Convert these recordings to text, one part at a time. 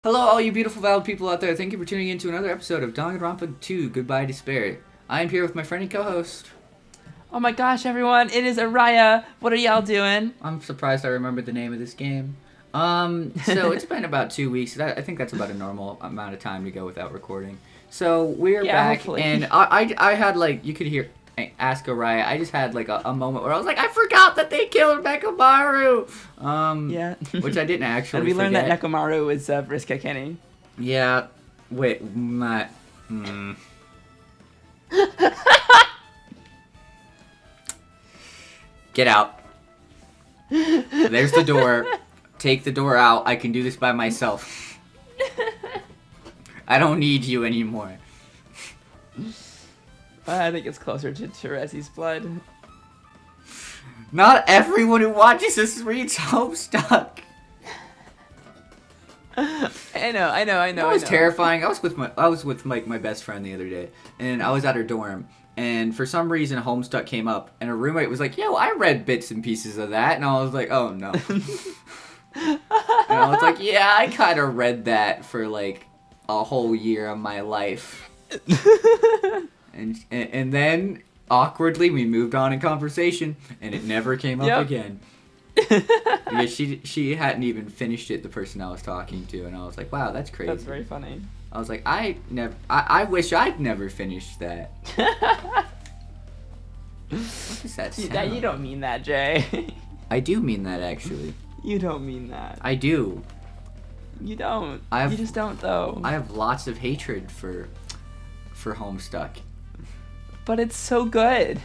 Hello, all you beautiful, valid people out there. Thank you for tuning in to another episode of Danganronpa 2, Goodbye Despair. I am here with my friend and co-host. Oh my gosh, everyone, it is Araya. What are y'all doing? I'm surprised I remembered the name of this game. So it's been about 2 weeks. I think that's about a normal amount of time to go without recording. So we're back, hopefully. and I had, like, you could hear Ask Araya. I just had, like, a moment where I was like, I forgot that they killed Nekomaru! Yeah. Which I didn't actually And we learned forget. that Nekomaru is Vriska Kenny. Yeah. Wait, Get out. There's the door. Take the door out. I can do this by myself. I don't need you anymore. I think it's closer to Terezi's blood. Not everyone who watches this reads Homestuck. I know. That was terrifying. I was with my best friend the other day, and I was at her dorm, and for some reason Homestuck came up, and her roommate was like, "Yo, I read bits and pieces of that," and I was like, "Oh no." And I was like, "Yeah, I kind of read that for like a whole year of my life." And then awkwardly we moved on in conversation, and it never came up again. Because she hadn't even finished it, the person I was talking to, and I was like, wow, that's crazy. That's very funny. I was like, I wish I'd never finished that. What is that sound? You don't mean that, Jay. I do mean that, actually. You don't mean that. I do. You don't. You just don't, though. I have lots of hatred for Homestuck. But it's so good.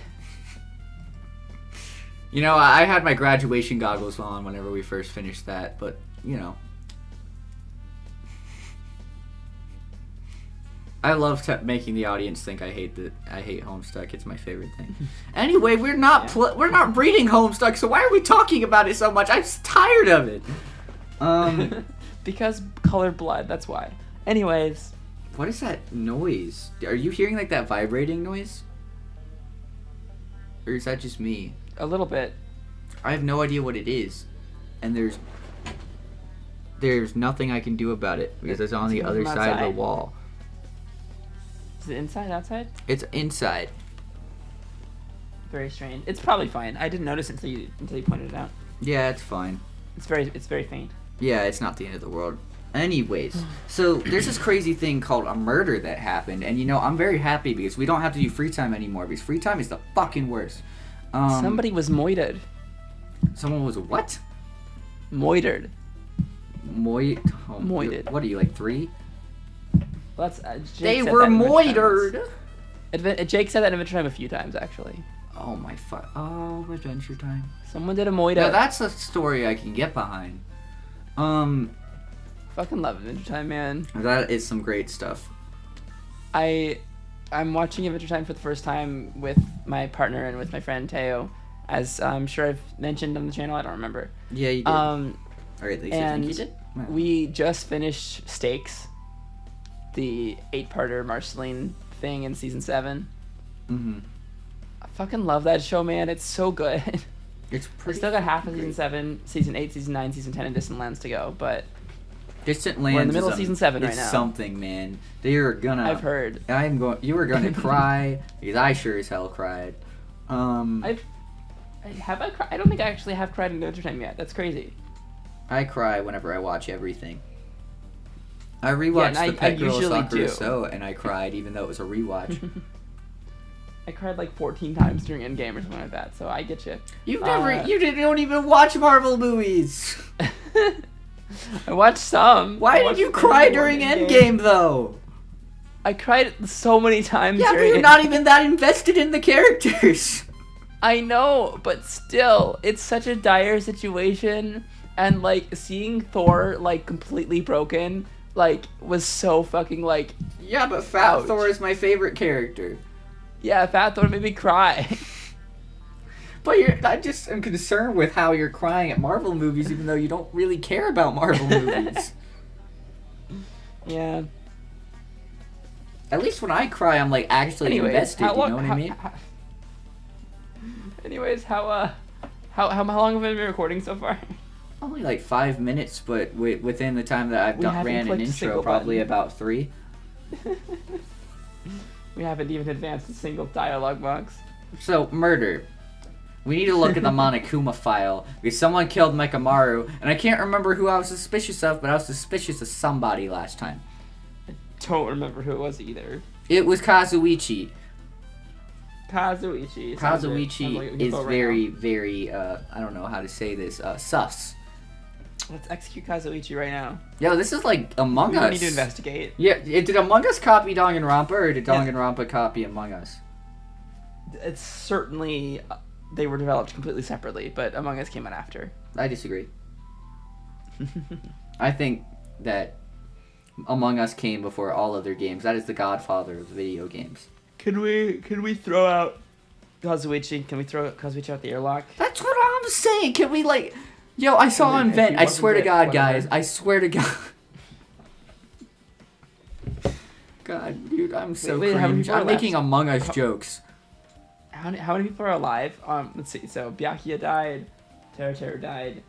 You know, I had my graduation goggles on whenever we first finished that, but, you know. I love making the audience think I hate Homestuck. It's my favorite thing. Anyway, we're not reading Homestuck, so why are we talking about it so much? I'm tired of it. Because color blood, that's why. Anyways. What is that noise? Are you hearing like that vibrating noise? Or is that just me? A little bit. I have no idea what it is. And there's nothing I can do about it because it's on the other side of the wall. Is it inside, outside? It's inside. Very strange. It's probably fine. I didn't notice it until you pointed it out. Yeah, it's fine. It's very faint. Yeah, it's not the end of the world. Anyways, so there's this crazy thing called a murder that happened, and you know, I'm very happy because we don't have to do free time anymore because free time is the fucking worst. Somebody was moitered. Someone was what? Moitered. Moited. What are you, like 3? Well, that's, they were moitered! Jake said that in Adventure Time a few times, actually. Oh my Adventure Time. Someone did a moiter. Now that's a story I can get behind. Fucking love Adventure Time, man. That is some great stuff. I'm watching Adventure Time for the first time with my partner and with my friend Teo, as I'm sure I've mentioned on the channel. I don't remember. Yeah, you did. Or at least I think you did. Wow. We just finished Stakes, the 8-parter Marceline thing in season 7. Mm-hmm. I fucking love that show, man. It's so good. It's pretty. I still got half of season 7, season 8, season 9, season 10, and Distant Lands to go, but Distant Lands. We're in the middle of season 7 right now. Something, man. You're gonna. I've heard. You were gonna cry because I sure as hell cried. Have I cried? I don't think I actually have cried in Adventure Time yet. That's crazy. I cry whenever I watch everything. I rewatched the Pet Girl Sakura So, and I cried even though it was a rewatch. I cried like 14 times during Endgame or something like that, so I get you. You don't even watch Marvel movies. I watched some. Why did you cry during Endgame though? I cried so many times. Yeah, but you're not even that invested in the characters. I know, but still, it's such a dire situation, and like seeing Thor like completely broken, like was so fucking like. Yeah, but Fat Thor is my favorite character. Yeah, Fat Thor made me cry. But I just am concerned with how you're crying at Marvel movies, even though you don't really care about Marvel movies. Yeah. At least when I cry, I'm like actually invested. You know what I mean? Anyways, how long have we been recording so far? Probably like 5 minutes, but within the time that I've ran an intro, probably about 3. We haven't even advanced a single dialogue box. So, murder. We need to look at the Monokuma file, because someone killed Mekamaru, and I can't remember who I was suspicious of, but I was suspicious of somebody last time. I don't remember who it was either. It was Kazuichi. Kazuichi is very, very, I don't know how to say this, sus. Let's execute Kazuichi right now. Yo, this is like Among Us. We need to investigate. Yeah, did Among Us copy Danganronpa, or did Danganronpa copy Among Us? It's certainly... they were developed completely separately, but Among Us came out after. I disagree. I think that Among Us came before all other games. That is the godfather of video games. Can we throw out Kazuichi? Can we throw Kazuichi out the airlock? That's what I'm saying. Can we like... Yo, I saw him vent. I swear to God, guys. I swear to God. God, dude, I'm so cringe. I'm making Among Us jokes. How many people are alive? Let's see. So Byakuya died. Terra died.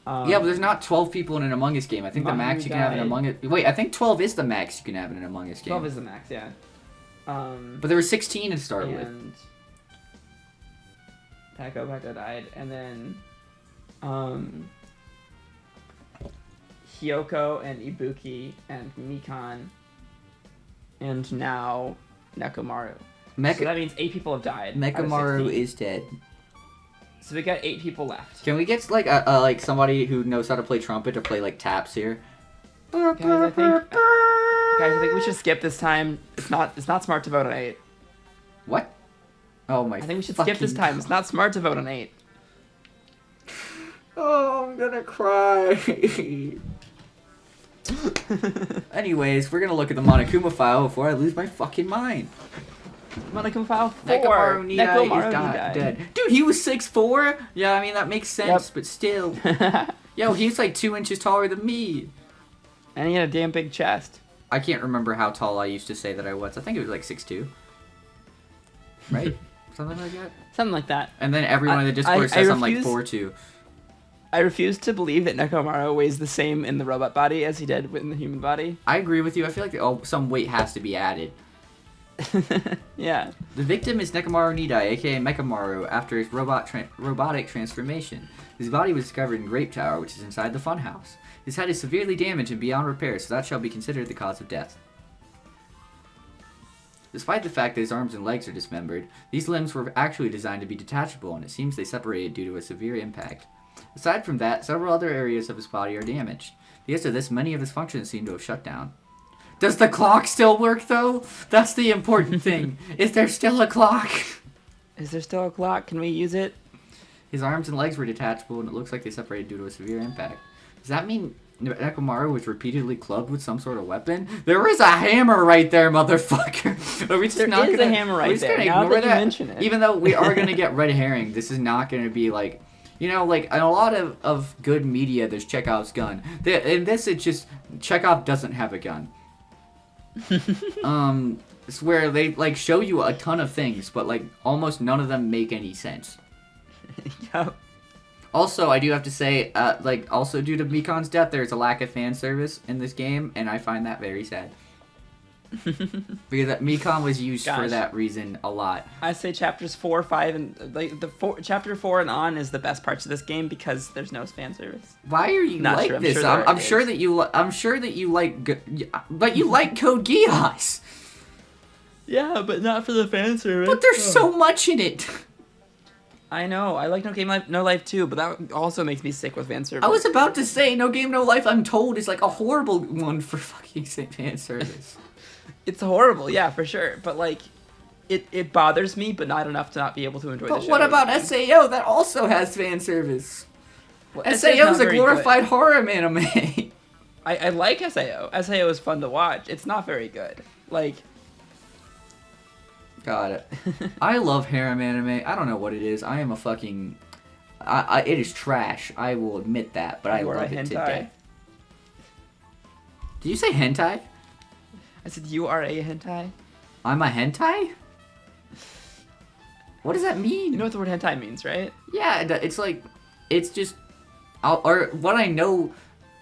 Yeah, but there's not 12 people in an Among Us game. I think the max you can have in Among Us... Wait, I think 12 is the max you can have in an Among Us game. 12 is the max, yeah. But there were 16 to start with. Pako died, and then Hyoko and Ibuki and Mikan, and now Nekomaru. So that means 8 people have died. Nekomaru is dead. So we got 8 people left. Can we get like like somebody who knows how to play trumpet to play like taps here? Guys, I think we should skip this time. It's not smart to vote on 8. What? Oh my! I think we should skip this time. It's not smart to vote on 8. Oh, I'm gonna cry. Anyways, we're gonna look at the Monokuma file before I lose my fucking mind. Monokuma file 4. Nekomaru Nidai is dead. Dude, he was 6'4". Yeah, I mean that makes sense, but still. Yo, he's like 2 inches taller than me. And he had a damn big chest. I can't remember how tall I used to say that I was. I think it was like 6'2". Right? Something like that? Something like that. And then everyone in the Discord says I'm like 4'2". I refuse to believe that Nekomaru weighs the same in the robot body as he did in the human body. I agree with you. I feel like some weight has to be added. Yeah. The victim is Nekomaru Nidai, aka Mekamaru, after his robotic transformation. His body was discovered in Grape Tower, which is inside the funhouse. His head is severely damaged and beyond repair, so that shall be considered the cause of death. Despite the fact that his arms and legs are dismembered, these limbs were actually designed to be detachable, and it seems they separated due to a severe impact. Aside from that, several other areas of his body are damaged. Because of this, many of his functions seem to have shut down. Does the clock still work, though? That's the important thing. Is there still a clock? Is there still a clock? Can we use it? His arms and legs were detachable, and it looks like they separated due to a severe impact. Does that mean Nekomaru was repeatedly clubbed with some sort of weapon? There is a hammer right there, motherfucker. Are we just there not is gonna, a hammer right there. Gonna now ignore that you mention it. Even though we are going to get red herring, this is not going to be like... You know, like, in a lot of good media, there's Chekhov's gun. In this, it's just, Chekhov doesn't have a gun. It's where they, like, show you a ton of things, but, like, almost none of them make any sense. Yep. Also, I do have to say, like, also due to Mikan's death, there's a lack of fan service in this game, and I find that very sad. Because Mikan was used for that reason a lot. I say chapters 4, 5, and like chapter 4 and on is the best parts of this game because there's no fan service. Why are you Not like sure. this? I'm sure that you like, but you like Code Geass. Yeah, but not for the fan service. But there's so much in it. I know. I like No Game No Life too, but that also makes me sick with fan service. I was about to say No Game No Life Untold is like a horrible one for fucking fan service. It's horrible, yeah, for sure. But, like, it bothers me, but not enough to not be able to enjoy the show. But what about SAO? That also has fan service. Well, SAO is a glorified harem anime. I like SAO. SAO is fun to watch. It's not very good. Like... Got it. I love harem anime. I don't know what it is. I am a fucking... it is trash. I will admit that, but I love it to death. Did you say hentai? I said, you are a hentai? I'm a hentai? What does that mean? You know what the word hentai means, right? Yeah, it's like, it's just, or what I know,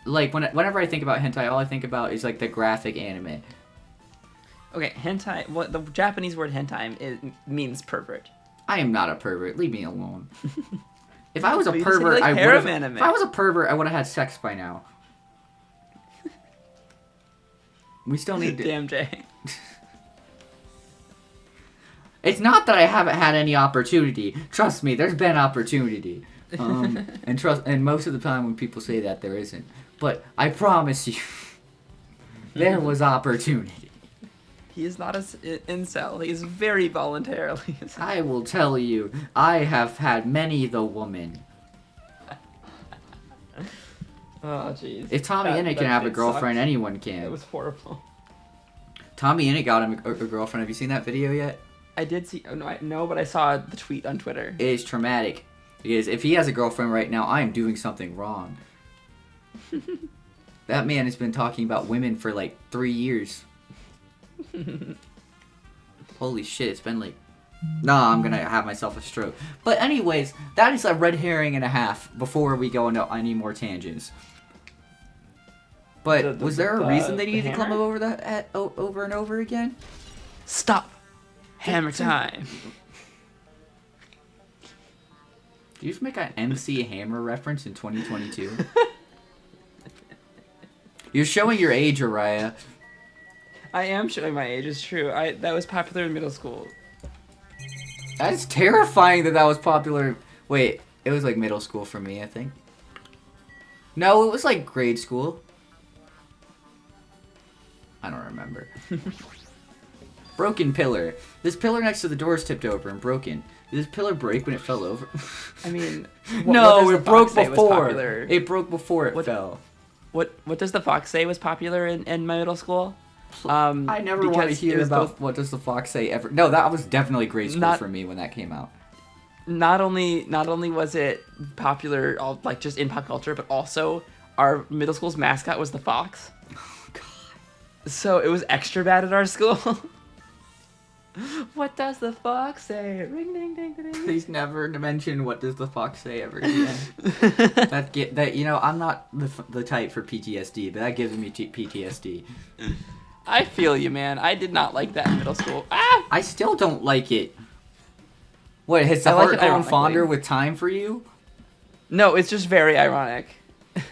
like whenever I think about hentai, all I think about is like the graphic anime. Okay, hentai. What the Japanese word hentai means pervert. I am not a pervert. Leave me alone. If I was a But you just said you pervert, like I would harem have. anime. If I was a pervert, I would have had sex by now. We still need to. Damn, Jay. It's not that I haven't had any opportunity. Trust me, there's been opportunity. And most of the time when people say that, there isn't. But I promise you, there was opportunity. He is not an incel. He is very voluntarily. I will tell you, I have had many the woman. Oh, jeez. If Tommy Innit can have a girlfriend, anyone can. It was horrible. Tommy Innit got him a girlfriend. Have you seen that video yet? I did see. Oh, no, but I saw the tweet on Twitter. It is traumatic. Because if he has a girlfriend right now, I am doing something wrong. That man has been talking about women for like 3 years. Holy shit, it's been like... Nah, I'm gonna have myself a stroke. But anyways, that is a red herring and a half before we go into any more tangents. But was there a reason they needed to come over that over and over again? Stop. Hammer time. Did you just make an MC Hammer reference in 2022? You're showing your age, Uriah. I am showing my age. It's true. That was popular in middle school. That's terrifying that was popular. Wait, it was like middle school for me, I think. No, it was like grade school. I don't remember. Broken pillar. This pillar next to the door is tipped over and broken. Did this pillar break when it fell over? I mean, no, it broke before. It broke before it fell. What does the fox say was popular in my middle school? I never want to hear about what does the fox say ever. No, that was definitely grade school for me when that came out. Not only was it popular, like just in pop culture, but also our middle school's mascot was the fox. Oh God! So it was extra bad at our school. What does the fox say? Ring ding ding ding. Please never mention what does the fox say ever again. that you know, I'm not the type for PTSD, but that gives me PTSD. I feel you, man. I did not like that in middle school. Ah! I still don't like it. What, has the heart grown fonder with time for you? No, it's just very ironic.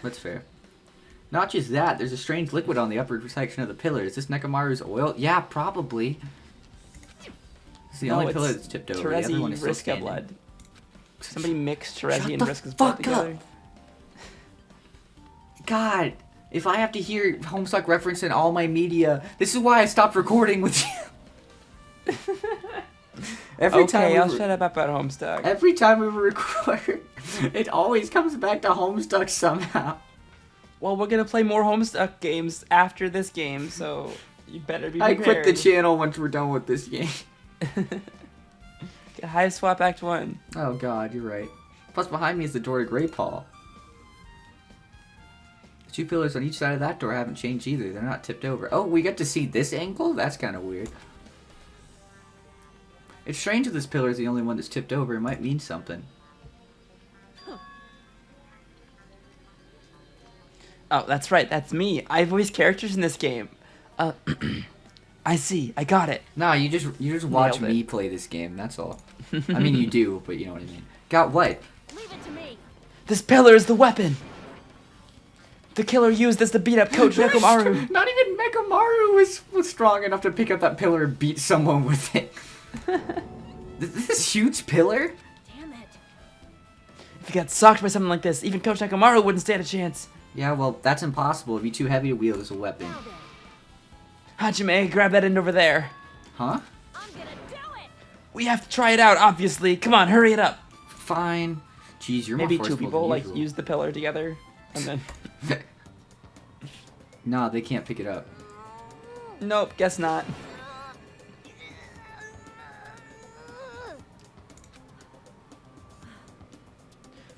That's fair. Not just that, there's a strange liquid on the upper section of the pillar. Is this Nekomaru's oil? Yeah, probably. It's the only pillar that's tipped over. The other one is still standing. Blood. Somebody mixed Terezi and Riska's blood together. God, if I have to hear Homestuck reference in all my media, this is why I stopped recording with you. I'll shut up about Homestuck. Every time we record, it always comes back to Homestuck somehow. Well, we're gonna play more Homestuck games after this game, so you better be prepared. I quit the channel once we're done with this game. Hive Swap Act 1. Oh God, you're right. Plus behind me is the door to Great Paul. The 2 pillars on each side of that door haven't changed either. They're not tipped over. Oh, we get to see this angle? That's kind of weird. It's strange that this pillar is the only one that's tipped over. It might mean something. Oh, that's right. That's me. I voice characters in this game. I see. I got it. Nah, you just watch me play this game. That's all. I mean, you do, but you know what I mean. Got what? Leave it to me. This pillar is the weapon. The killer used this to beat up Coach Nekomaru. Not even Nekomaru was strong enough to pick up that pillar and beat someone with it. This huge pillar? Damn it. If you got socked by something like this, even Coach Nekomaru wouldn't stand a chance. Yeah, well, that's impossible. It'd be too heavy to wield as a weapon. Hajime, grab that end over there. Huh? I'm gonna do it. We have to try it out, obviously. Come on, hurry it up. Fine. Jeez, you're maybe more 2 people than usual. use the pillar together, and then. Nah, they can't pick it up. Nope, guess not.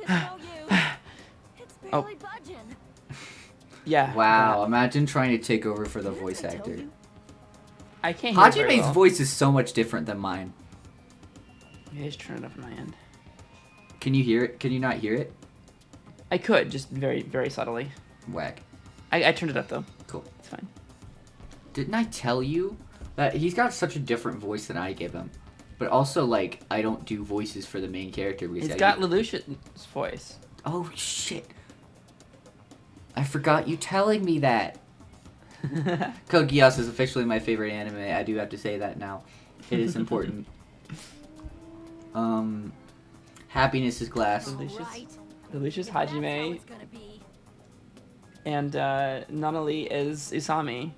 It's no use. It's barely budging. Yeah. Wow, imagine trying to take over for the voice actor. I can't hear very Hajime's well. voice is so much different than mine. Yeah, just turn it up on my end. Can you hear it? Can you not hear it? I could, just very, very subtly. Whack. I turned it up, though. Cool. It's fine. Didn't I tell you that he's got such a different voice than I give him? But also, like, I don't do voices for the main character. Because It's got Lelouch's voice. Oh, shit. I forgot you telling me that. Code Geass is officially my favorite anime. I do have to say that now. It is important. Happiness is glass. Lelouch's Hajime. And Nanali is Usami.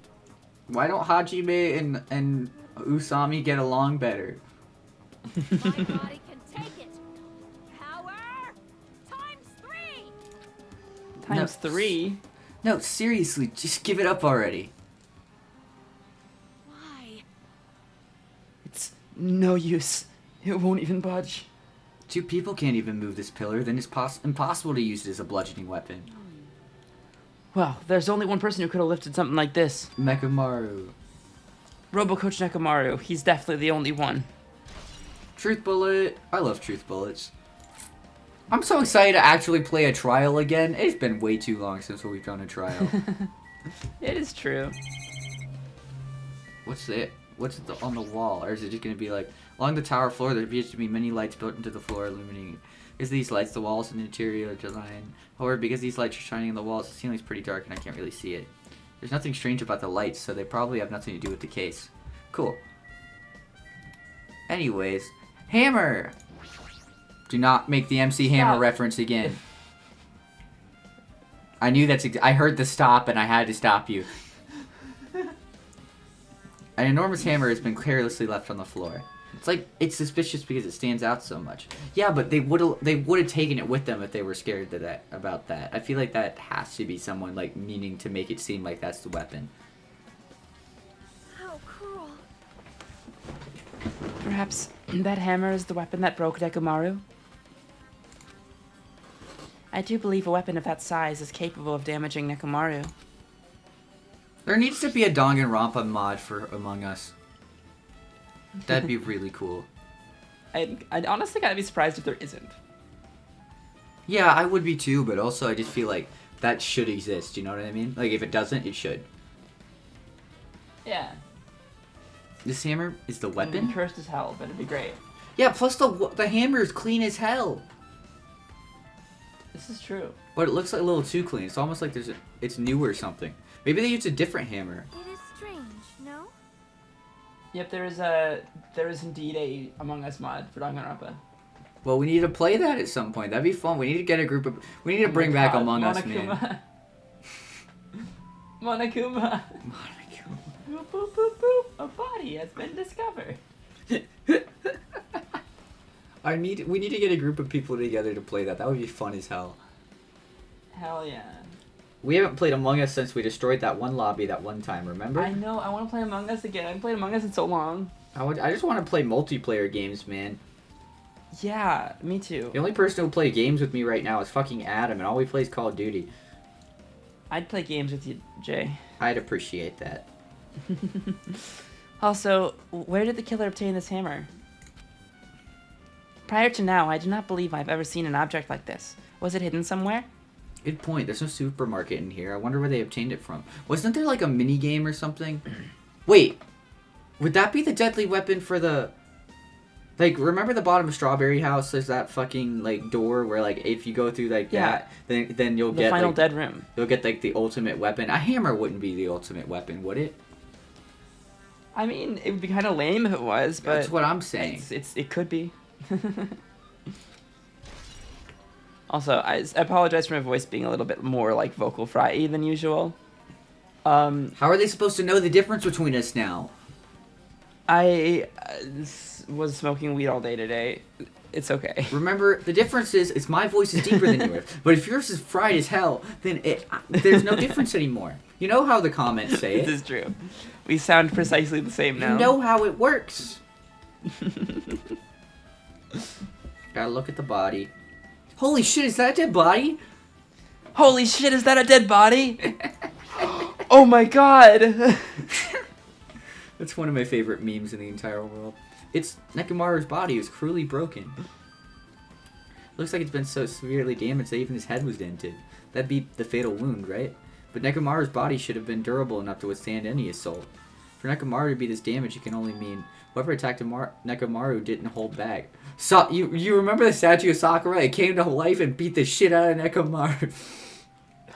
Why don't Hajime and Usami get along better? My body can take it. Power Times 3? No, seriously, just give it up already. Why? It's no use. It won't even budge. 2 people can't even move this pillar, then it's impossible to use it as a bludgeoning weapon. Well, there's only one person who could have lifted something like this. Mechamaru. Robo-Coach Nekomaru. He's definitely the only one. Truth Bullet. I love Truth Bullets. I'm so excited to actually play a trial again. It's been way too long since we've done a trial. It is true. What's it? What's it on the wall? Or is it just going to be like, along the tower floor there appears to be many lights built into the floor illuminating. Is these lights the walls and interior design? However, because these lights are shining on the walls, the ceiling's pretty dark and I can't really see it. There's nothing strange about the lights, so they probably have nothing to do with the case. Cool. Anyways, Hammer! Do not make the MC Hammer Stop. reference again. I knew I heard the stop and I had to stop you. An enormous hammer has been carelessly left on the floor. It's suspicious because it stands out so much. Yeah, but they would have taken it with them if they were scared about that. I feel like that has to be someone like meaning to make it seem like that's the weapon. How cruel. Perhaps that hammer is the weapon that broke Nekomaru? I do believe a weapon of that size is capable of damaging Nekomaru. There needs to be a Danganronpa mod for Among Us. That'd be really cool. I'd honestly kind of be surprised if there isn't. Yeah, I would be too, but also I just feel like that should exist, you know what I mean? Like, if it doesn't, it should. Yeah. This hammer is the It'd weapon? be cursed as hell, but it'd be great. Yeah, plus the hammer is clean as hell. This is true. But it looks like a little too clean. It's almost like it's new or something. Maybe they used a different hammer. It is strange, no? Yep, there is indeed a Among Us mod for Danganronpa. Well, we need to play that at some point. That'd be fun. We need to get a group of... We need to bring back Among Us, man. Monokuma. Boop, boop, boop, boop. A body has been discovered. We need to get a group of people together to play that. That would be fun as hell. Hell yeah. We haven't played Among Us since we destroyed that one lobby that one time, remember? I know, I want to play Among Us again. I haven't played Among Us in so long. I just want to play multiplayer games, man. Yeah, me too. The only person who play games with me right now is fucking Adam, and all we play is Call of Duty. I'd play games with you, Jay. I'd appreciate that. Also, where did the killer obtain this hammer? Prior to now, I do not believe I've ever seen an object like this. Was it hidden somewhere? Good point. There's no supermarket in here. I wonder where they obtained it from. Wasn't there like a mini game or something? Wait, would that be the deadly weapon for the... Like, remember the bottom of Strawberry House? There's that fucking, like, door where, like, if you go through, like, Yeah. that, then you'll The get, final like, dead room. you'll get, like, the ultimate weapon. A hammer wouldn't be the ultimate weapon, would it? I mean, it would be kind of lame if it was, but... That's what I'm saying. It could be. Also, I apologize for my voice being a little bit more, like, vocal fry-y than usual. How are they supposed to know the difference between us now? I was smoking weed all day today. It's okay. Remember, the difference is my voice is deeper than yours. But if yours is fried as hell, then there's no difference anymore. You know how the comments say it. This is true. We sound precisely the same now. You know how it works. Gotta look at the body. Holy shit, is that a dead body? Holy shit, is that a dead body? Oh my god! That's one of my favorite memes in the entire world. It's Nekomaru's body is cruelly broken. Looks like it's been so severely damaged that even his head was dented. That'd be the fatal wound, right? But Nekomaru's body should have been durable enough to withstand any assault. For Nekomaru to be this damaged, it can only mean whoever attacked Nekomaru didn't hold back. So you remember the statue of Sakura? It came to life and beat the shit out of Nekomaru.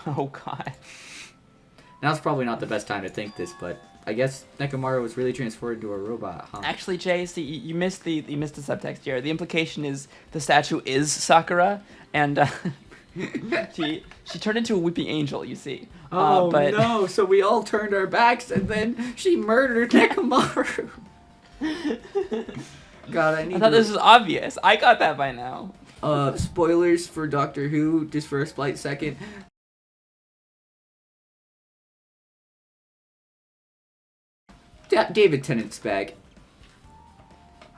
Oh god. Now's probably not the best time to think this, but I guess Nekomaru was really transformed into a robot, huh? Actually, Jay, see, you missed the subtext here. The implication is the statue is Sakura, and she turned into a weeping angel. You see. Oh but... no! So we all turned our backs, and then she murdered Nekomaru. God, I thought this was obvious. I got that by now. Spoilers for Doctor Who, just for a split second. David Tennant's back.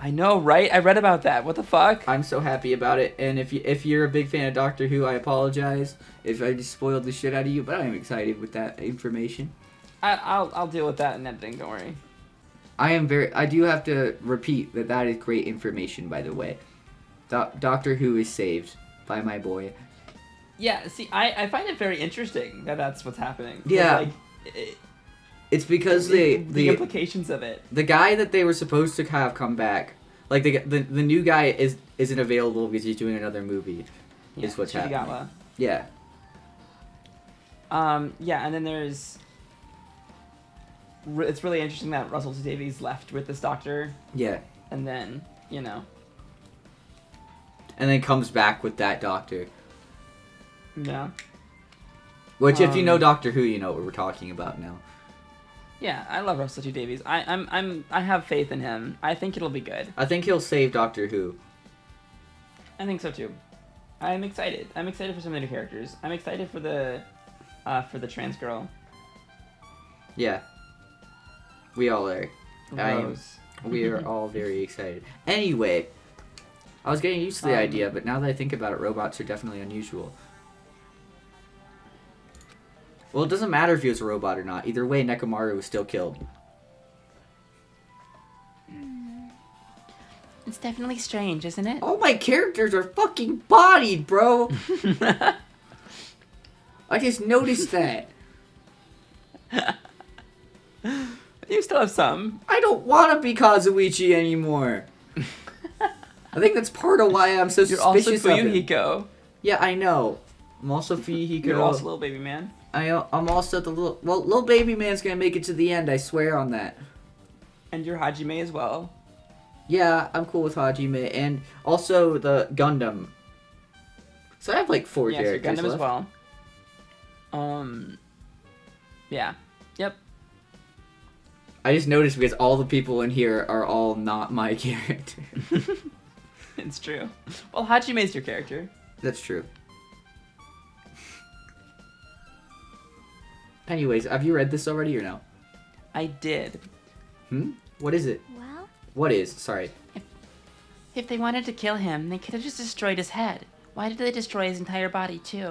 I know, right? I read about that. What the fuck? I'm so happy about it, and if you're a big fan of Doctor Who, I apologize if I just spoiled the shit out of you, but I'm excited with that information. I'll deal with that in editing, don't worry. I do have to repeat that is great information, by the way. Doctor Who is saved by my boy. Yeah, see, I find it very interesting that that's what's happening. Yeah. Like, it's because the implications of it. The guy that they were supposed to have come back, like the new guy isn't available because he's doing another movie. Yeah, is what's Shigegawa. happening. Yeah. Yeah, and then there's. It's really interesting that Russell T Davies left with this doctor. Yeah. And then, you know. And then comes back with that doctor. Yeah. Which, if you know Doctor Who, you know what we're talking about now. Yeah, I love Russell T Davies. I have faith in him. I think it'll be good. I think he'll save Doctor Who. I think so too. I'm excited. I'm excited for some of the new characters. I'm excited for the trans girl. Yeah. We all are. Rose. We are all very excited. Anyway, I was getting used to the idea, but now that I think about it, robots are definitely unusual. Well, it doesn't matter if he was a robot or not. Either way, Nekomaru was still killed. It's definitely strange, isn't it? All my characters are fucking bodied, bro! I just noticed that. You still have some. I don't want to be Kazuichi anymore. I think that's part of why I'm so You're also suspicious of him. Fuyuhiko. Yeah, I know. I'm also Fuyuhiko. You're also Little Baby Man. I'm also the little baby man's gonna make it to the end. I swear on that. And you're Hajime as well. Yeah, I'm cool with Hajime, and also the Gundam. So I have like 4 yes, characters Gundam left. as well. Yeah. Yep. I just noticed because all the people in here are all not my character. It's true. Well, Hajime's your character. That's true. Anyways, have you read this already or no? I did. What is it? Well, What is? Sorry. If they wanted to kill him, they could have just destroyed his head. Why did they destroy his entire body, too?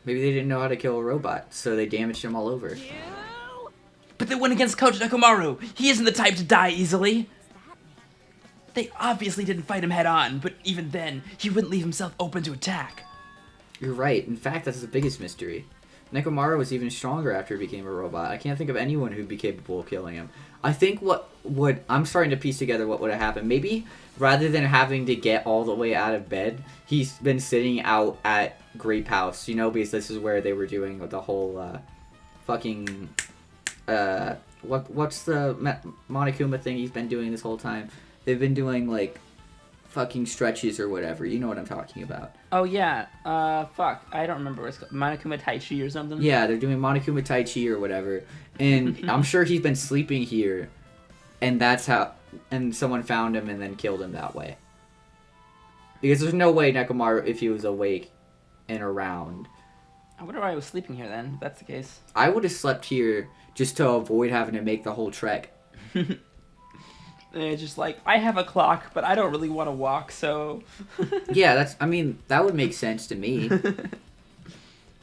Maybe they didn't know how to kill a robot, so they damaged him all over. But they went against Coach Nekomaru. He isn't the type to die easily. They obviously didn't fight him head on, but even then, he wouldn't leave himself open to attack. You're right. In fact, that's the biggest mystery. Nekomaru was even stronger after he became a robot. I can't think of anyone who'd be capable of killing him. I think what I'm starting to piece together what would have happened. Maybe rather than having to get all the way out of bed, he's been sitting out at Grape House, you know, because this is where they were doing the whole fucking what's the Monokuma thing he's been doing this whole time? They've been doing like fucking stretches or whatever. You know what I'm talking about. Oh, yeah. Fuck. I don't remember what it's called. Monokuma Tai Chi or something? Yeah, they're doing Monokuma Tai Chi or whatever. And I'm sure he's been sleeping here. And that's how... And someone found him and then killed him that way. Because there's no way Nekomaru, if he was awake and around... I wonder why I was sleeping here then, if that's the case. I would have slept here just to avoid having to make the whole trek. It's just like, I have a clock, but I don't really want to walk, so... Yeah, that would make sense to me.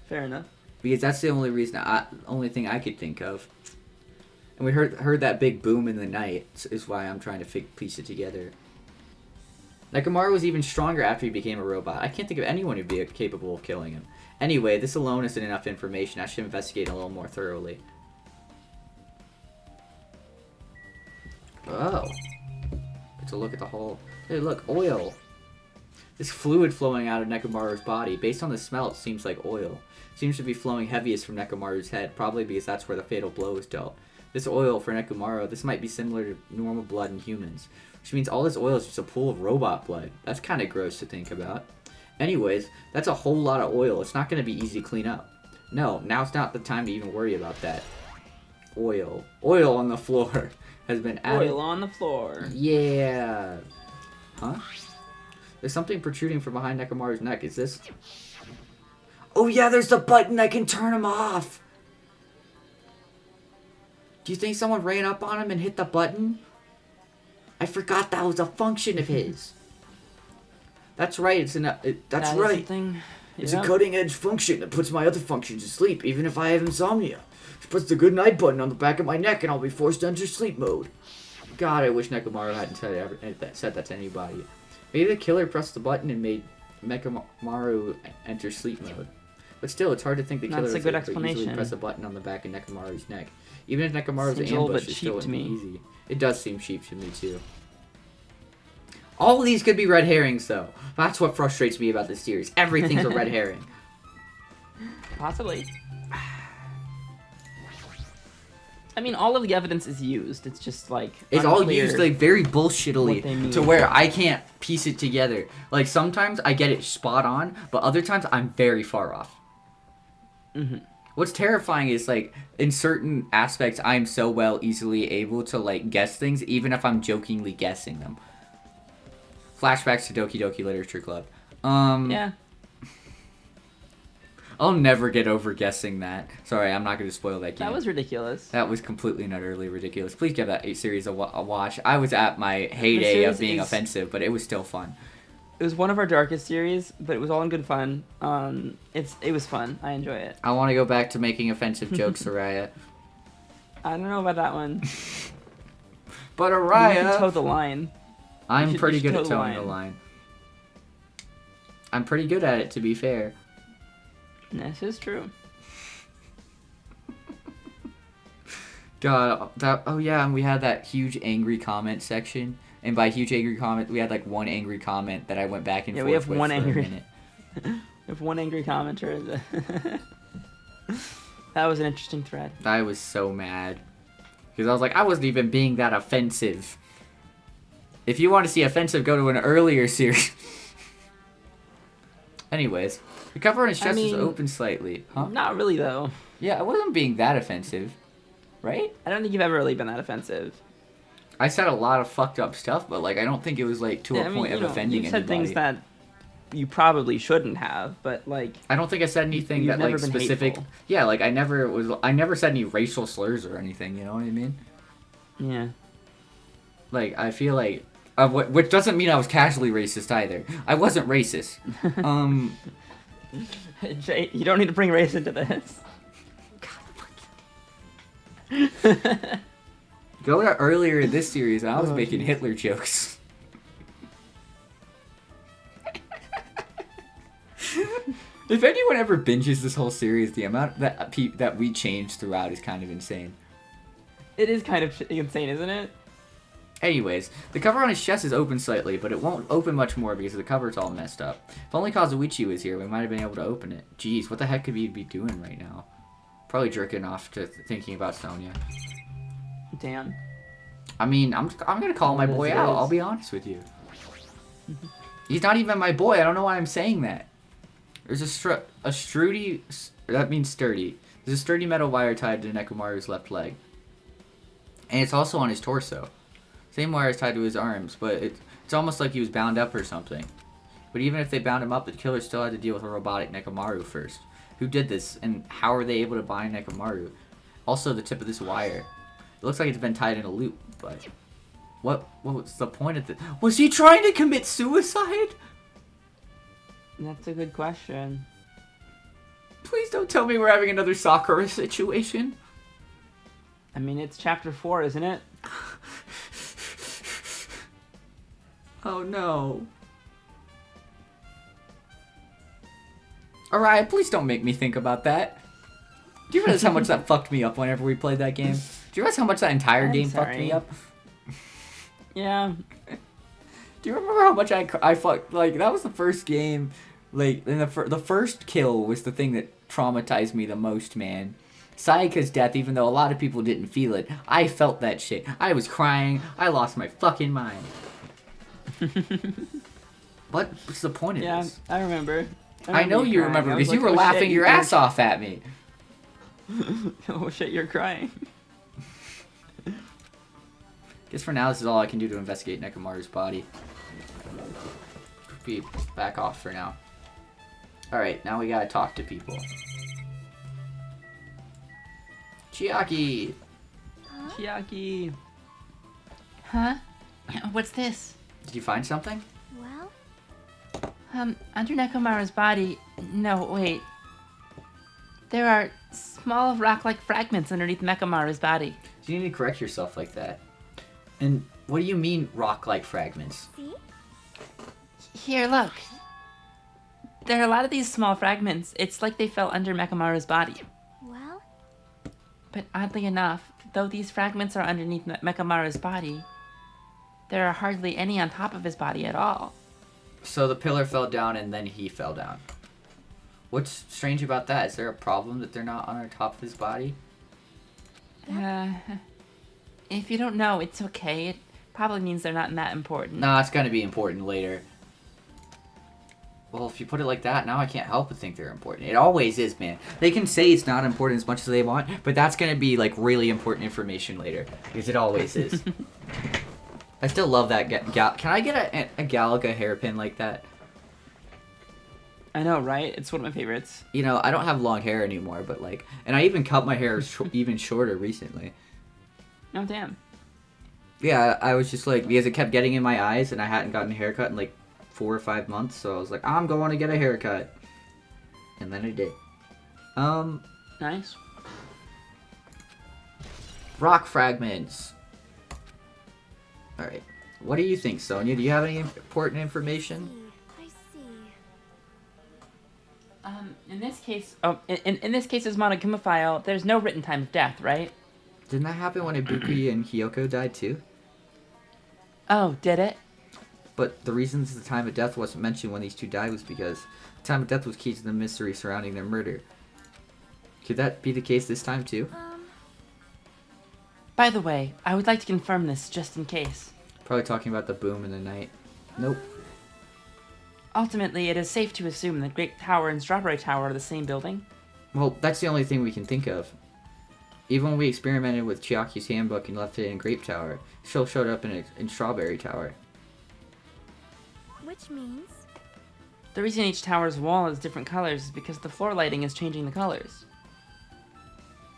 Fair enough. Because that's the only reason, only thing I could think of. And we heard that big boom in the night is why I'm trying to piece it together. Nekomaru was even stronger after he became a robot. I can't think of anyone who'd be capable of killing him. Anyway, this alone isn't enough information. I should investigate a little more thoroughly. Oh. Let's look at the whole... Hey, look, oil. This fluid flowing out of Nekomaru's body. Based on the smell, it seems like oil. Seems to be flowing heaviest from Nekomaru's head, probably because that's where the fatal blow was dealt. This oil, for Nekomaru, this might be similar to normal blood in humans. Which means all this oil is just a pool of robot blood. That's kind of gross to think about. Anyways, that's a whole lot of oil. It's not going to be easy to clean up. No, now's not the time to even worry about that. Oil. Oil on the floor has been added. Oil on the floor. Yeah. Huh? There's something protruding from behind Nekomaru's neck. Is this... Oh yeah, there's the button. I can turn him off. Do you think someone ran up on him and hit the button? I forgot that was a function of his. That's right. That's right. It's a cutting-edge function that puts my other functions to sleep, even if I have insomnia. It puts the good night button on the back of my neck, and I'll be forced to enter sleep mode. God, I wish Nekomaru hadn't said that to anybody. Maybe the killer pressed the button and made Nekomaru enter sleep mode. But still, it's hard to think the killer was able to easily press a button on the back of Nekomaru's neck. Even if Nekomaru's ambush is still easy. It does seem cheap to me, too. All of these could be red herrings, though. That's what frustrates me about this series. Everything's a red herring. Possibly. I mean, all of the evidence is used. It's just, like, it's all used, like, very bullshittily to where I can't piece it together. Like, sometimes I get it spot on, but other times I'm very far off. Mm-hmm. What's terrifying is, like, in certain aspects, I'm so easily able to, like, guess things, even if I'm jokingly guessing them. Flashbacks to Doki Doki Literature Club. Yeah. I'll never get over guessing that. Sorry, I'm not going to spoil that game. That was ridiculous. That was completely and utterly ridiculous. Please give that series a watch. I was at my heyday of being offensive, but it was still fun. It was one of our darkest series, but it was all in good fun. It was fun. I enjoy it. I want to go back to making offensive jokes, Araya. I don't know about that one. But Araya... You can toe the line. I'm pretty good at towing the line. I'm pretty good at it, to be fair. This is true. God, oh yeah, and we had that huge angry comment section. And by huge angry comment, we had like one angry comment that I went back and forth we have with one for angry. a minute. We have one angry commenter. That was an interesting thread. I was so mad because I was like, I wasn't even being that offensive. If you want to see offensive, go to an earlier series. Anyways, the cover on his chest is open slightly. Huh? Not really, though. Yeah, I wasn't being that offensive, right? I don't think you've ever really been that offensive. I said a lot of fucked up stuff, but like I don't think it was like to a point of offending anybody. You said things that you probably shouldn't have, but like I don't think I said anything that like specific. Hateful. Yeah, like I never said any racial slurs or anything. You know what I mean? Yeah. Like I feel like which doesn't mean I was casually racist either. I wasn't racist. Jay, you don't need to bring race into this. Go to earlier in this series, I was making Hitler jokes. If anyone ever binges this whole series, the amount that we changed throughout is kind of insane. It is kind of insane, isn't it? Anyways, the cover on his chest is open slightly, but it won't open much more because the cover's all messed up. If only Kazuichi was here, we might have been able to open it. Jeez, what the heck could he be doing right now? Probably jerking off to thinking about Sonya. Damn. I mean, I'm gonna call my boy out. I'll be honest with you. He's not even my boy. I don't know why I'm saying that. There's a sturdy. That means sturdy. There's a sturdy metal wire tied to Nekomaru's left leg, and it's also on his torso. Same wire is tied to his arms, but it's almost like he was bound up or something. But even if they bound him up, the killer still had to deal with a robotic Nekomaru first. Who did this, and how are they able to bind Nekomaru? Also, the tip of this wire. It looks like it's been tied in a loop, but what was the point of this? Was he trying to commit suicide? That's a good question. Please don't tell me we're having another Sakura situation. I mean, it's chapter 4, isn't it? Oh no. Alright, please don't make me think about that. Do you realize how much that fucked me up whenever we played that game? Do you realize how much that entire I'm game fucked me sorry. up? Yeah. Do you remember how much I fucked? Like, that was the first game. Like, and the first kill was the thing that traumatized me the most, man. Sayaka's death, even though a lot of people didn't feel it, I felt that shit. I was crying. I lost my fucking mind. What's the point of Yeah, this? I remember. I know you crying. remember I was because you like, were "Oh, shit, laughing your you're ass off at me. Oh shit, you're crying. Guess for now, this is all I can do to investigate Nekomaru's body. Be back off for now. Alright, now we gotta talk to people. Chiaki! Chiaki. Huh? What's this? Did you find something? Well, Under Nekomaru's body. No, wait. There are small rock-like fragments underneath Nekomaru's body. You need to correct yourself like that. And what do you mean, rock-like fragments? see? Here, look. There are a lot of these small fragments. It's like they fell under Nekomaru's body. Well, But oddly enough, though these fragments are underneath Mekamaru's body, there are hardly any on top of his body at all. So the pillar fell down and then he fell down. What's strange about that? Is there a problem that they're not on the top of his body? If you don't know, it's okay. It probably means they're not that important. Nah, it's gonna be important later. Well, if you put it like that, now I can't help but think they're important. It always is, man. They can say it's not important as much as they want, but that's gonna be, like, really important information later. Because it always is. I still love that Can I get a Galaga hairpin like that? I know, right? It's one of my favorites. You know, I don't have long hair anymore, but, like... And I even cut my hair even shorter recently. Oh, damn. Yeah, I was just, like... Because it kept getting in my eyes, and I hadn't gotten a haircut in, like, 4 or 5 months, so I was like, I'm going to get a haircut. And then I did. Nice. Rock fragments. Alright. What do you think, Sonia? Do you have any important information? I see. In this case... Oh, in this case's Monokuma file, there's no written time of death, right? Didn't that happen when Ibuki and Hiyoko died, too? Oh, did it? But the reasons the time of death wasn't mentioned when these two died was because the time of death was key to the mystery surrounding their murder. Could that be the case this time, too? By the way, I would like to confirm this just in case. Probably talking about the boom in the night. Nope. Ultimately, it is safe to assume that Great Tower and Strawberry Tower are the same building. Well, that's the only thing we can think of. Even when we experimented with Chiaki's handbook and left it in Grape Tower, it still showed up in Strawberry Tower. Which means The reason each tower's wall is different colors is because the floor lighting is changing the colors.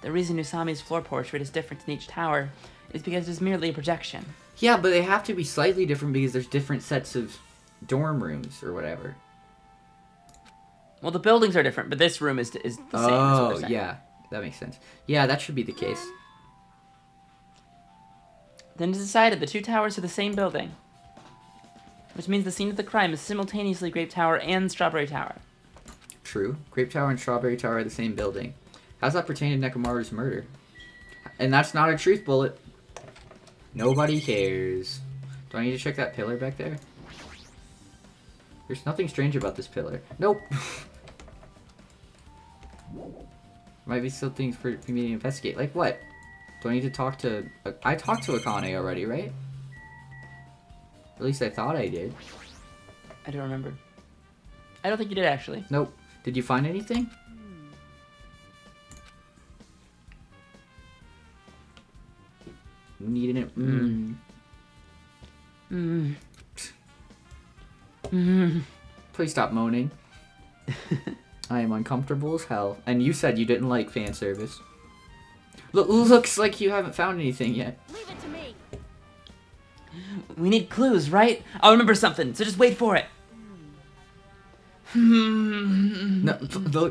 The reason Usami's floor portrait is different in each tower is because it is merely a projection. Yeah, but they have to be slightly different because there's different sets of dorm rooms or whatever. Well, the buildings are different, but this room is the same. is what Oh, they're saying. yeah. That makes sense. Yeah, that should be the case. Then it is decided the two towers are the same building. Which means the scene of the crime is simultaneously Grape Tower and Strawberry Tower. True. Grape Tower and Strawberry Tower are the same building. How's that pertain to Nekomaru's murder? And that's not a truth bullet. Nobody cares. Do I need to check that pillar back there? There's nothing strange about this pillar. Nope. Might be something for me to investigate. Like what? Do I need to talk to... I talked to Akane already, right? At least I thought I did. I don't remember. I don't think you did, actually. Nope. Did you find anything? Needed it. Please stop moaning. I am uncomfortable as hell. And you said you didn't like fan service. Looks like you haven't found anything yet. leave it to me. We need clues, right? I'll remember something, so just wait for it. No,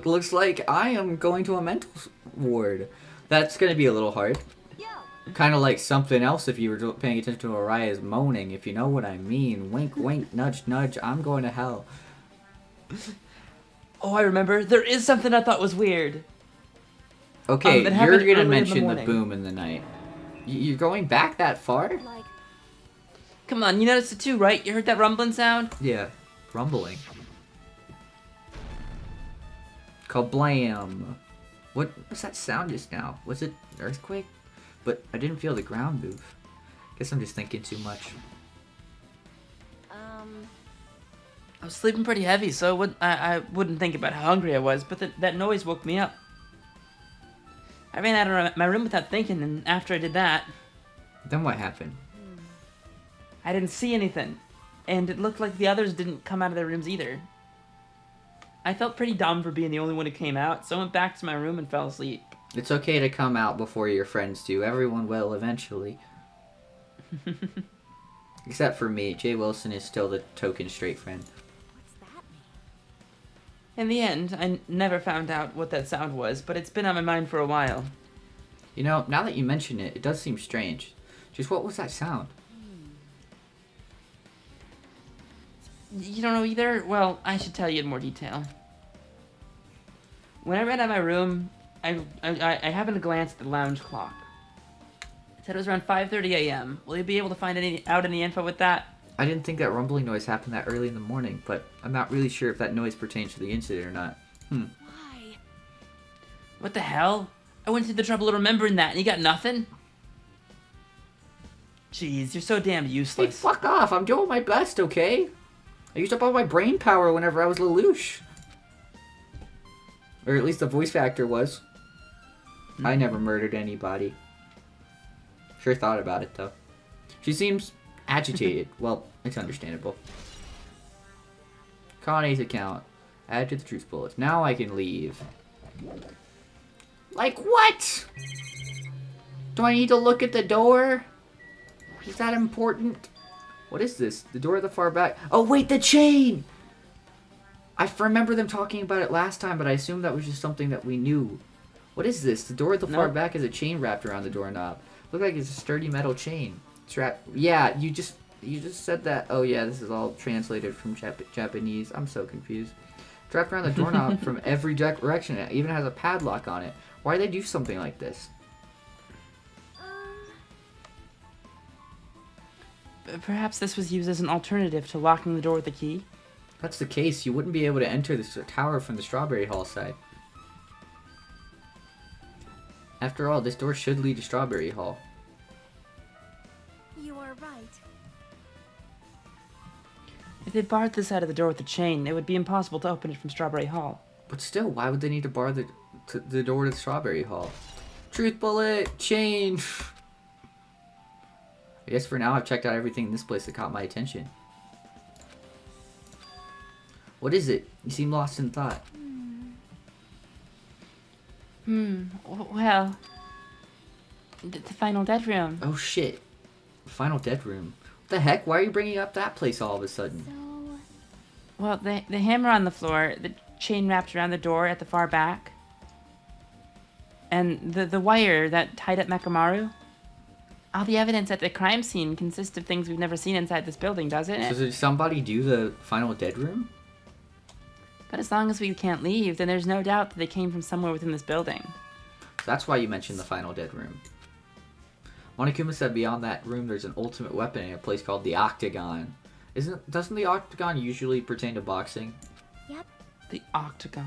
looks like I am going to a mental ward. That's gonna be a little hard. Yo, Kind of like something else if you were paying attention to Araya's moaning, if you know what I mean. Wink, wink, nudge, nudge, I'm going to hell. Oh, I remember. There is something I thought was weird. Okay, it you're happened gonna early in the mention the morning. boom in the night. You're going back that far? Like, Come on, you noticed it too, right? You heard that rumbling sound? Yeah, rumbling. Kablam! What was that sound just now? Was it an earthquake? But I didn't feel the ground move. Guess I'm just thinking too much. I was sleeping pretty heavy, so I wouldn't think about how hungry I was, but that noise woke me up. I ran out of my room without thinking, and after I did that, Then what happened? I didn't see anything. And it looked like the others didn't come out of their rooms either. I felt pretty dumb for being the only one who came out, so I went back to my room and fell asleep. It's okay to come out before your friends do. Everyone will eventually. Except for me. Jay Wilson is still the token straight friend. what's that mean? In the end, I never found out what that sound was, but it's been on my mind for a while. You know, now that you mention it, it does seem strange. Just what was that sound? You don't know either? Well, I should tell you in more detail. When I ran out of my room, I happened to glance at the lounge clock. It said it was around 5:30 a.m. Will you be able to find out any info with that? I didn't think that rumbling noise happened that early in the morning, but I'm not really sure if that noise pertains to the incident or not. Why? What the hell? I went through the trouble of remembering that, and you got nothing? Jeez, you're so damn Hey, useless. fuck off! I'm doing my best, okay? I used up all my brain power whenever I was Lelouch. Or at least the voice actor was. I never murdered anybody. Sure thought about it, though. She seems agitated. Well, it's understandable. Connie's account. Add to the truth bullets. Now I can leave. Like what? Do I need to look at the door? Is that important? What is this? The door at the far back. Oh, wait, the chain! I remember them talking about it last time, but I assumed that was just something that we knew. What is this? The door at the far Nope. back has a chain wrapped around the doorknob. Look like it's a sturdy metal chain. It's wrapped. Yeah, you just said that. Oh yeah, this is all translated from Japanese. I'm so confused. It's wrapped around the doorknob from every direction. It even has a padlock on it. Why do they do something like this? Perhaps this was used as an alternative to locking the door with a key? If that's the case, you wouldn't be able to enter this tower from the Strawberry Hall side. After all, this door should lead to Strawberry Hall. You are right. If they barred the side of the door with a chain, it would be impossible to open it from Strawberry Hall. But still, why would they need to bar the door to the Strawberry Hall? Truth bullet! Chain! I guess for now I've checked out everything in this place that caught my attention. What is it? You seem lost in thought. Well, the final dead room. Oh shit. Final dead room. What the heck? Why are you bringing up that place all of a sudden? So, Well, the hammer on the floor, the chain wrapped around the door at the far back, and the wire that tied up Mekamaru. All the evidence at the crime scene consists of things we've never seen inside this building, doesn't So it? did somebody do the final dead room? But as long as we can't leave, then there's no doubt that they came from somewhere within this building. So that's why you mentioned the final dead room. Monokuma said beyond that room there's an ultimate weapon in a place called the Octagon. Doesn't the Octagon usually pertain to boxing? yep. The Octagon.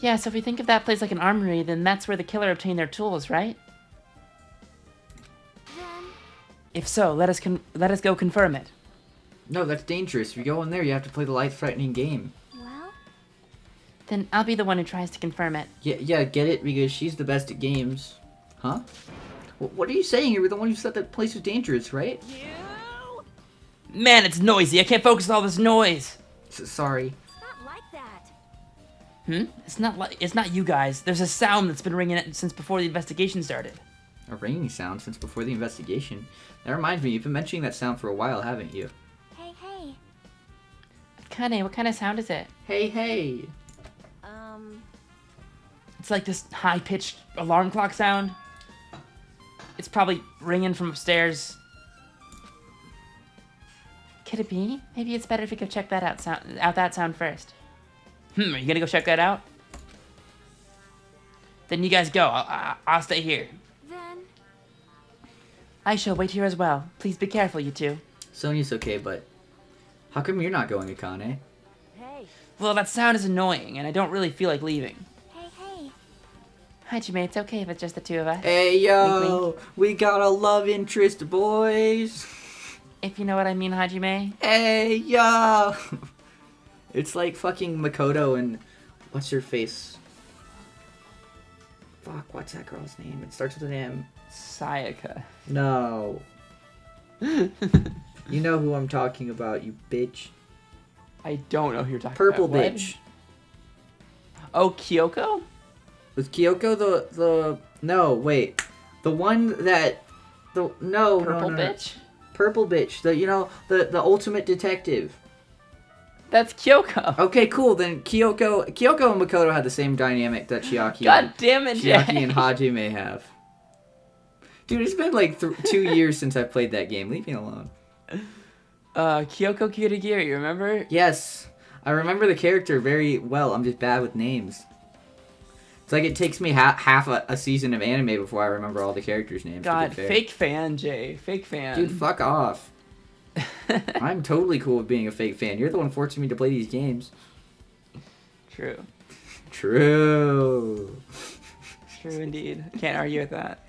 Yeah, so if we think of that place like an armory, then that's where the killer obtained their tools, right? Then, If so, let us go confirm it. No, that's dangerous. If you go in there, you have to play the life-threatening game. well, Then I'll be the one who tries to confirm it. Yeah, get it? Because she's the best at games. Huh? What are you saying? You were the one who said that place was dangerous, right? you. Man, it's noisy. I can't focus with all this noise. Sorry. It's not like that. It's not you guys. There's a sound that's been ringing since before the investigation started. A ringing sound since before the investigation. That reminds me, you've been mentioning that sound for a while, haven't you? Hey, hey. Kane, what kind of sound is it? Hey! It's like this high-pitched alarm clock sound. It's probably ringing from upstairs. Could it be? Maybe it's better if we go check that out that sound first. Are you gonna go check that out? Then you guys go. I'll stay here. Then I shall wait here as well. Please be careful, you two. Sonya's okay, but how come you're not going, Akane? hey, Well, that sound is annoying, and I don't really feel like leaving. hey. Hajime, it's okay if it's just the two of us. Hey, yo! Wink, wink. We got a love interest, boys! If you know what I mean, Hajime. Hey, yo! It's like fucking Makoto and... What's her face? Fuck, what's that girl's name? It starts with an M. Sayaka. No. You know who I'm talking about, you bitch. I don't know who you're talking Purple about. What? bitch. Oh, Kyoko? Was Kyoko the... No, wait. The one that... No, Purple no. bitch? Purple bitch. The ultimate detective. That's Kyoko. Okay, cool. Then Kyoko and Makoto had the same dynamic that Chiaki God damn it, Jay. Chiaki and Hajime have. Dude, it's been like 2 years since I've played that game. Leave me alone. Kyoko Kirigiri, you remember? Yes, I remember the character very well. I'm just bad with names. It's like it takes me half a season of anime before I remember all the characters' names. God, to be fair. fake fan, Jay. Fake fan. Dude, fuck off. I'm totally cool with being a fake fan. You're the one forcing me to play these games. True. True. True indeed. Can't argue with that.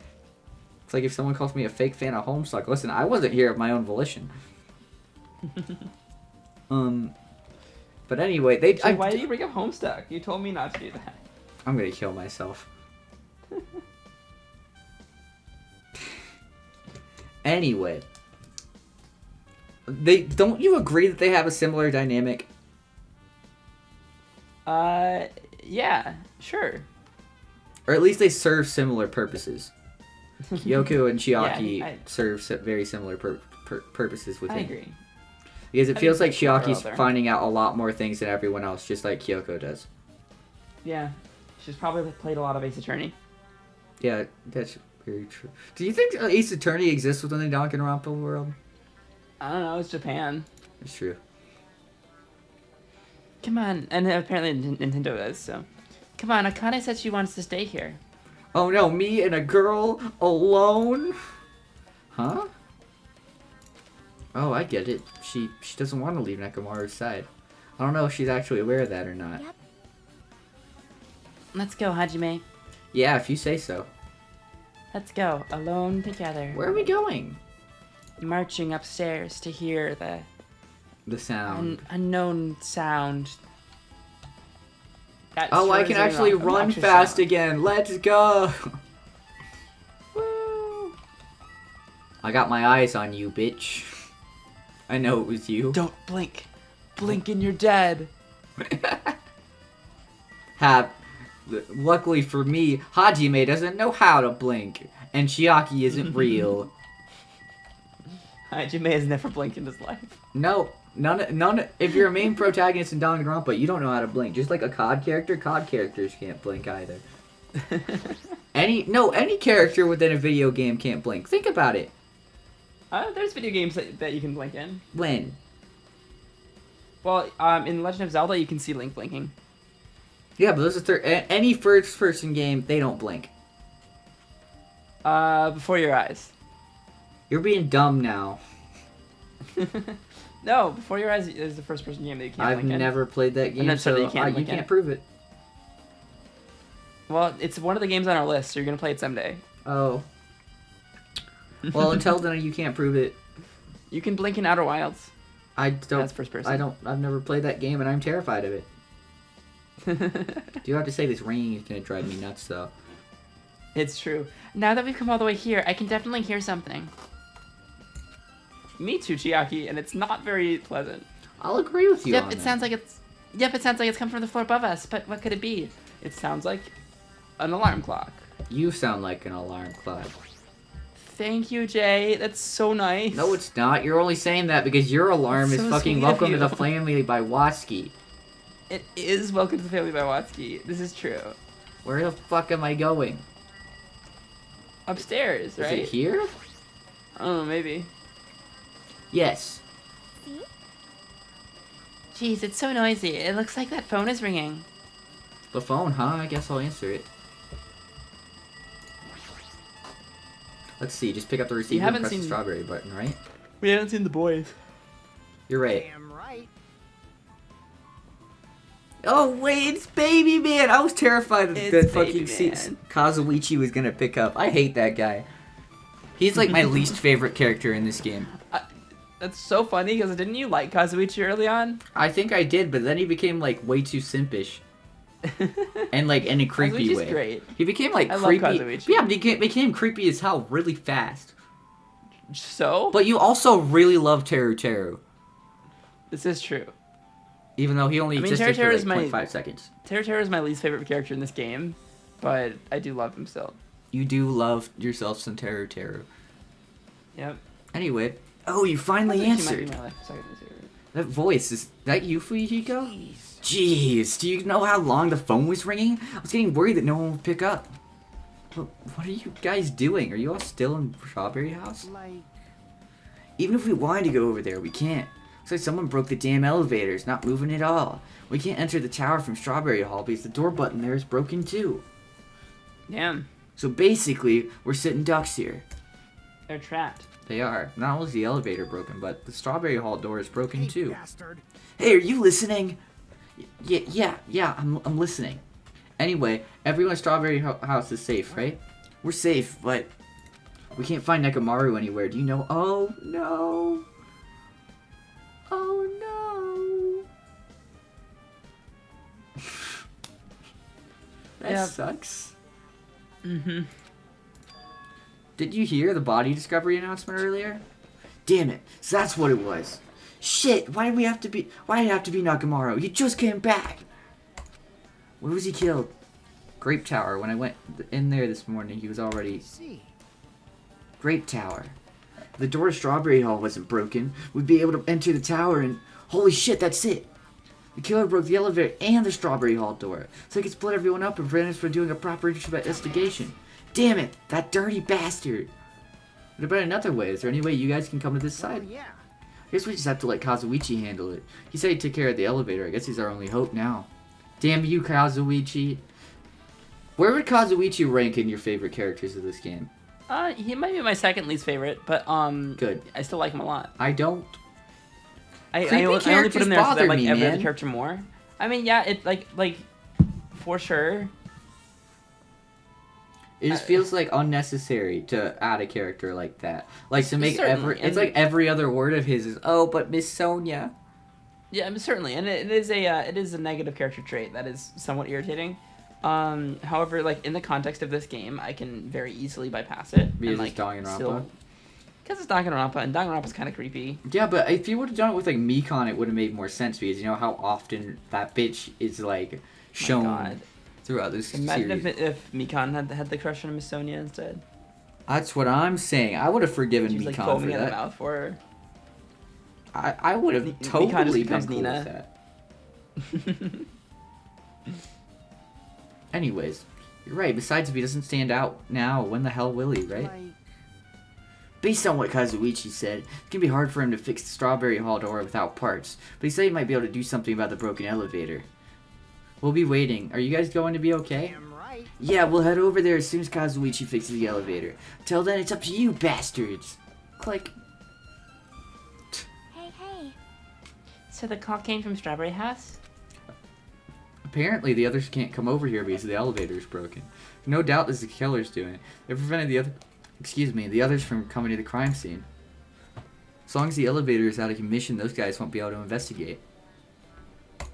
It's like if someone calls me a fake fan of Homestuck. Listen, I wasn't here of my own volition. But anyway, Jay, why did you bring up Homestuck? You told me not to do that. I'm gonna kill myself. Anyway, don't you agree that they have a similar dynamic? Yeah, sure. Or at least they serve similar purposes. Kyoko and Chiaki Yeah, serve very similar purposes with I him. agree. Because it I feels think like they're Chiaki's there. finding out a lot more things than everyone else, just like Kyoko does. Yeah. She's probably played a lot of Ace Attorney. Yeah, that's very true. Do you think Ace Attorney exists within the Danganronpa world? I don't know, it's Japan. It's true. Come on, and apparently Nintendo does, so. Come on, Akane said she wants to stay here. Oh no, me and a girl alone? Huh? Oh, I get it. She doesn't want to leave Nekomaru's side. I don't know if she's actually aware of that or not. Yep. Let's go, Hajime. Yeah, if you say so. Let's go, alone together. Where are we going? Marching upstairs to hear the The sound. unknown sound. That Oh, I sure can is an actually run obnoxious fast sound. again. Let's go. Woo! I got my eyes on you, bitch. I know it was you. Don't blink. Blink and you're dead. Luckily for me, Hajime doesn't know how to blink, and Chiaki isn't real. Hajime has never blinked in his life. No, none. If you're a main protagonist in Danganronpa, you don't know how to blink. Just like a COD characters can't blink either. Any character within a video game can't blink. Think about it. There's video games that you can blink in. When? Well, in Legend of Zelda, you can see Link blinking. Yeah, but those are any first-person game, they don't blink. Before your eyes. You're being dumb now. No, Before Your Eyes is the first-person game that you can't I've blink in. never played that game, then so so you can't you blink in can't it. prove it. Well, it's one of the games on our list, so you're gonna play it someday. Oh. Well, until then, you can't prove it. You can blink in Outer Wilds. I don't. That's first person. I've never played that game, and I'm terrified of it. Do you have to say this ringing is gonna drive me nuts, though? It's true. Now that we've come all the way here, I can definitely hear something. Me too, Chiaki, and it's not very pleasant. I'll agree with you. Yep, on it that. sounds like it's. Yep, it sounds like it's come from the floor above us. But what could it be? It sounds like an alarm clock. You sound like an alarm clock. Thank you, Jay. That's so nice. No, it's not. You're only saying that because your alarm That's is so fucking sweet Welcome of to you. the Family by Watsky. It is Welcome to the Family by Watsky. This is true. Where the fuck am I going? Upstairs, right? Is it here? I don't know, maybe. Yes. See? Jeez, it's so noisy. It looks like that phone is ringing. The phone, huh? I guess I'll answer it. Let's see. Just pick up the receiver and haven't press the seen- strawberry button, right? We haven't seen the boys. You're right. Damn right. Oh wait, it's Baby Man! I was terrified that It's fucking Baby Man. Kazuichi was gonna pick up. I hate that guy. He's like my least favorite character in this game. That's so funny because didn't you like Kazuichi early on? I think I did, but then he became like way too simpish. And like in a creepy Kazuichi's way. great. He became like I love creepy. Kazuichi. Yeah, but he became creepy as hell really fast. So? But you also really love Teru Teru. This is true. Even though he only I mean, existed Teru for Teru's like my- 0.5 seconds. Teru Teru is my least favorite character in this game, but I do love him still. You do love yourself some Teru Teru. Yep. Anyway, oh, you finally Kazuichi might be answered. my second least favorite. That voice, is that you, Fujiko? Jeez, do you know how long the phone was ringing? I was getting worried that no one would pick up. What are you guys doing? Are you all still in Strawberry House? Like, Even if we wanted to go over there, we can't. Looks like someone broke the damn elevator. It's not moving at all. We can't enter the tower from Strawberry Hall because the door button there is broken too. Damn. So basically, we're sitting ducks here. They're trapped. They are. Not only is the elevator broken, but the Strawberry Hall door is broken hey, too. bastard. Hey, are you listening? Yeah, I'm listening. Anyway, everyone in Strawberry House is safe, right? We're safe, but we can't find Nekomaru anywhere. Do you know? Oh, no. Oh, no. That Yeah. sucks. Mm-hmm. Did you hear the body discovery announcement earlier? Damn it. So that's what it was. Shit, why did it have to be Nekomaru? He just came back. Where was he killed? Grape Tower. When I went in there this morning, he was already... See. Grape Tower. If the door to Strawberry Hall wasn't broken, we'd be able to enter the tower and... Holy shit, that's it! The killer broke the elevator and the Strawberry Hall door, so he could split everyone up and prevent us from doing a proper investigation. Damn it! That dirty bastard! What about another way? Is there any way you guys can come to this Oh, side? yeah. I guess we just have to let Kazuichi handle it. He said he'd take care of the elevator. I guess he's our only hope now. Damn you, Kazuichi. Where would Kazuichi rank in your favorite characters of this game? He might be my second least favorite, but Good. I still like him a lot. I don't. I Creepy only put characters him there because I bother like me, every man. other character more. I mean, yeah, it like for sure. It just feels like unnecessary to add a character like that. Like to make Certainly, it's and- like every other word of his is, oh, but Miss Sonia. Yeah, I mean, certainly, and it is a negative character trait that is somewhat irritating. However, like in the context of this game, I can very easily bypass it. Because and, it's Danganronpa? still- Because it's Danganronpa, and Danganronpa's kind of creepy. Yeah, but if you would have done it with like Mikon, it would have made more sense because you know how often that bitch is like shown God. throughout this Imagine series. if Mikon had the crush on Miss Sonia instead. That's what I'm saying. I would have forgiven She was like Mikon foaming for at the that. mouth for her. I would have Mikon just totally been becomes cool Nina. with that. Anyways, you're right. Besides, if he doesn't stand out now, when the hell will he, right? Like, Based on what Kazuichi said, it's gonna be hard for him to fix the Strawberry Hall door without parts, but he said he might be able to do something about the broken elevator. We'll be waiting. Are you guys going to be okay? damn right. Yeah, we'll head over there as soon as Kazuichi fixes the elevator. Till then, it's up to you, bastards. Click. Hey. So the call came from Strawberry House? Apparently, the others can't come over here because the elevator is broken. No doubt this is the killer's doing it. They prevented the others from coming to the crime scene. As long as the elevator is out of commission, those guys won't be able to investigate. But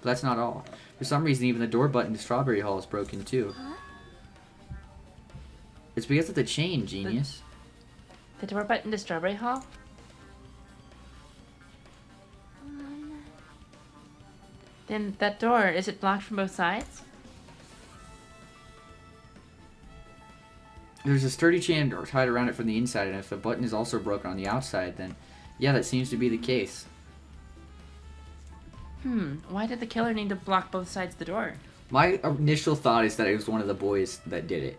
that's not all. For some reason, even the door button to Strawberry Hall is broken too. Huh? It's because of the chain, genius. The door button to Strawberry Hall? Then that door, is it blocked from both sides? There's a sturdy chain tied around it from the inside, and if the button is also broken on the outside, then yeah, that seems to be the case. Why did the killer need to block both sides of the door? My initial thought is that it was one of the boys that did it.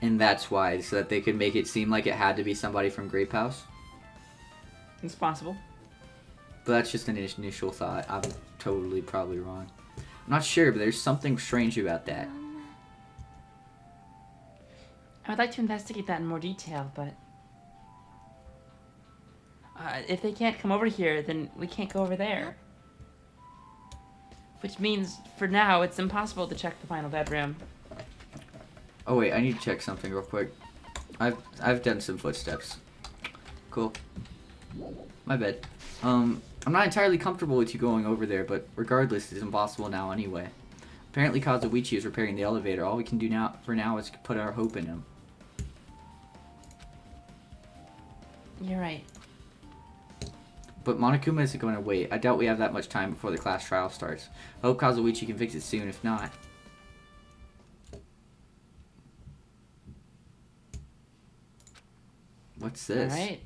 And that's why, so that they could make it seem like it had to be somebody from Grape House. It's possible. But that's just an initial thought. I'm totally probably wrong. I'm not sure, but there's something strange about that. I would like to investigate that in more detail, but if they can't come over here, then we can't go over there. Which means, for now, it's impossible to check the final bedroom. Oh wait, I need to check something real quick. I've done some footsteps. Cool. My bad. I'm not entirely comfortable with you going over there, but regardless, it's impossible now anyway. Apparently Kazuichi is repairing the elevator. All we can do for now is put our hope in him. You're right. But Monokuma isn't going to wait. I doubt we have that much time before the class trial starts. I hope Kazuichi can fix it soon, if not. What's this? Alright.